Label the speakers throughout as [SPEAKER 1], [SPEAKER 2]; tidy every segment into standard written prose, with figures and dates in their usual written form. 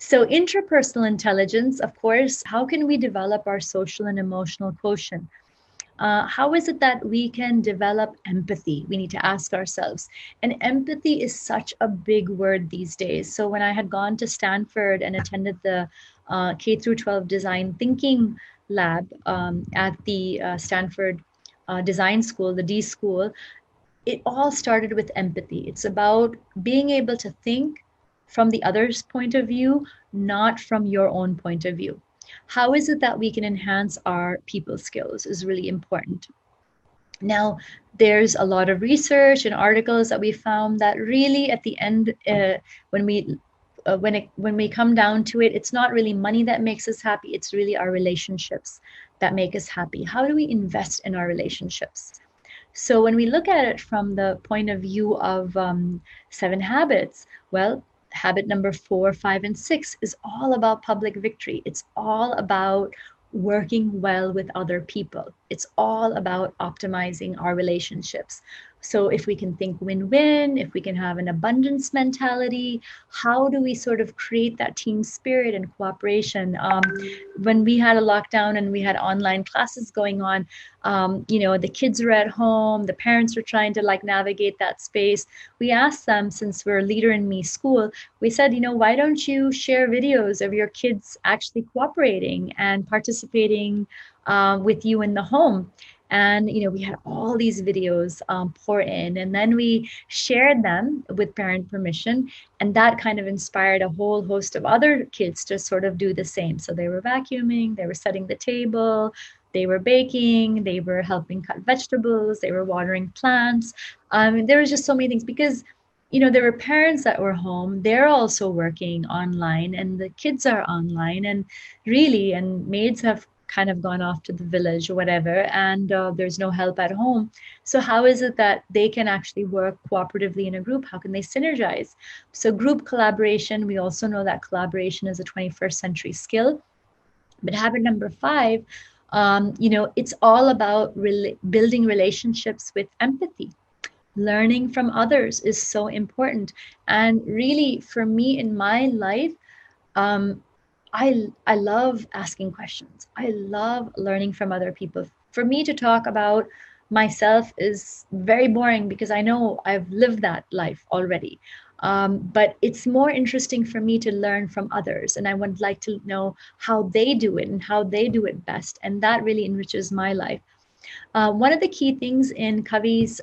[SPEAKER 1] So, interpersonal intelligence, of course, how can we develop our social and emotional quotient? How is it that we can develop empathy? We need to ask ourselves. And empathy is such a big word these days. So, when I had gone to Stanford and attended the K through 12 design thinking lab at the Stanford Design School, the D School, it all started with empathy. It's about being able to think from the other's point of view, not from your own point of view. How is it that we can enhance our people skills is really important. Now, there's a lot of research and articles that we found that really at the end, when we when we come down to it, it's not really money that makes us happy. It's really our relationships that make us happy. How do we invest in our relationships? So when we look at it from the point of view of seven habits, well, habit number 4, 5, and 6 is all about public victory. It's all about working well with other people. It's all about optimizing our relationships. So if we can think win-win, if we can have an abundance mentality, how do we sort of create that team spirit and cooperation? When we had a lockdown and we had online classes going on, the kids are at home, the parents are trying to like navigate that space. We asked them, since we're Leader in Me school, we said, why don't you share videos of your kids actually cooperating and participating with you in the home? And we had all these videos pour in, and then we shared them with parent permission, and that kind of inspired a whole host of other kids to sort of do the same. So they were vacuuming, they were setting the table, they were baking, they were helping cut vegetables, they were watering plants. There was just so many things because there were parents that were home, they're also working online, and the kids are online, and really, and maids have kind of gone off to the village or whatever, and there's no help at home. So how is it that they can actually work cooperatively in a group? How can they synergize? So group collaboration, we also know that collaboration is a 21st century skill. But habit number 5, it's all about building relationships with empathy. Learning from others is so important. And really, for me in my life, um, I love asking questions. I love learning from other people. For me to talk about myself is very boring because I know I've lived that life already. But it's more interesting for me to learn from others, and I would like to know how they do it and how they do it best, and that really enriches my life. One of the key things in Kavi's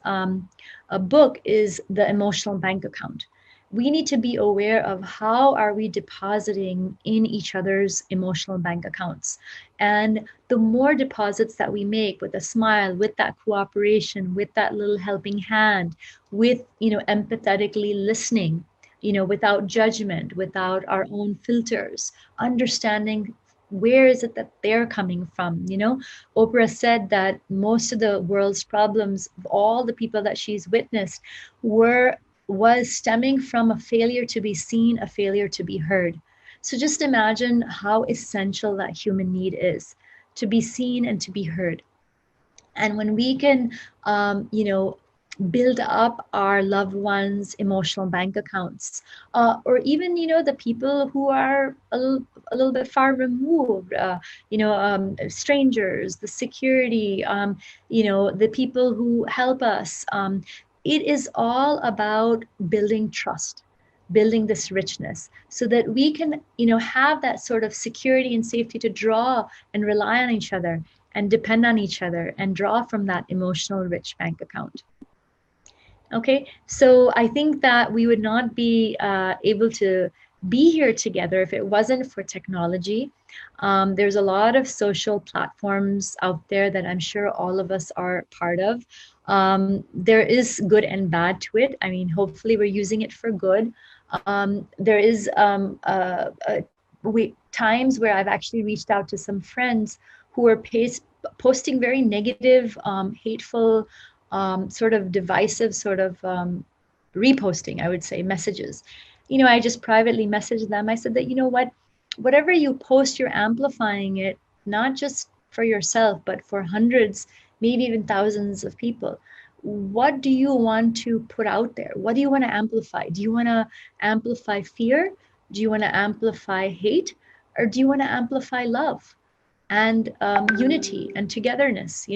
[SPEAKER 1] book is the emotional bank account. We need to be aware of how are we depositing in each other's emotional bank accounts. And the more deposits that we make with a smile, with that cooperation, with that little helping hand, with, empathetically listening, without judgment, without our own filters, understanding where is it that they're coming from. Oprah said that most of the world's problems of all the people that she's witnessed was stemming from a failure to be seen, a failure to be heard. So just imagine how essential that human need is, to be seen and to be heard. And when we can, build up our loved ones' emotional bank accounts, or even, the people who are a little bit far removed, strangers, the security, the people who help us. It is all about building trust, building this richness, so that we can, have that sort of security and safety to draw and rely on each other and depend on each other and draw from that emotional rich bank account. Okay, so I think that we would not be able to be here together if it wasn't for technology. There's a lot of social platforms out there that I'm sure all of us are part of. There is good and bad to it. I mean, hopefully we're using it for good. There is times where I've actually reached out to some friends who are posting very negative, hateful, sort of divisive, sort of reposting, I would say, messages. I just privately messaged them. I said that, whatever you post, you're amplifying it, not just for yourself, but for hundreds, maybe even thousands of people. What do you want to put out there? What do you want to amplify? Do you want to amplify fear? Do you want to amplify hate, or do you want to amplify love and unity and togetherness?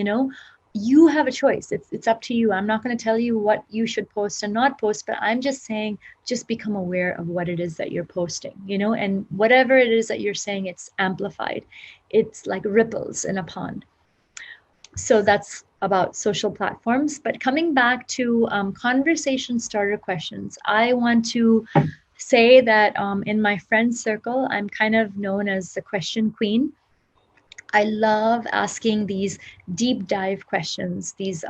[SPEAKER 1] You have a choice. It's up to you. I'm not going to tell you what you should post and not post, but I'm just saying, just become aware of what it is that you're posting, and whatever it is that you're saying, it's amplified. It's like ripples in a pond. So that's about social platforms. But coming back to conversation starter questions, I want to say that in my friend circle, I'm kind of known as the question queen. I love asking these deep dive questions, these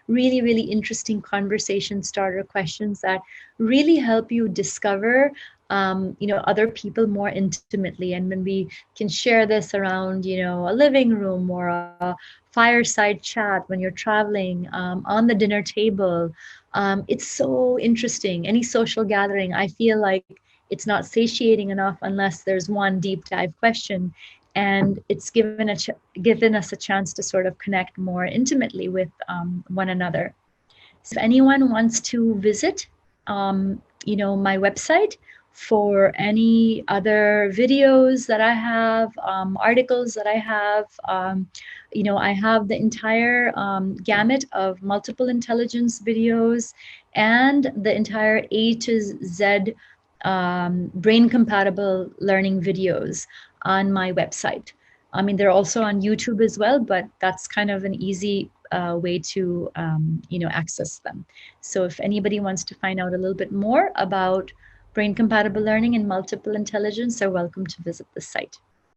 [SPEAKER 1] really, really interesting conversation starter questions that really help you discover, other people more intimately. And when we can share this around, a living room or a fireside chat when you're traveling, on the dinner table, it's so interesting. Any social gathering, I feel like it's not satiating enough unless there's one deep dive question, and it's given us a chance to sort of connect more intimately with one another. So if anyone wants to visit, my website for any other videos that I have, articles that I have, I have the entire gamut of multiple intelligence videos and the entire A to Z brain compatible learning videos on my website. I mean, they're also on YouTube as well, but that's kind of an easy way to, access them. So if anybody wants to find out a little bit more about brain compatible learning and multiple intelligence, they're welcome to visit the site.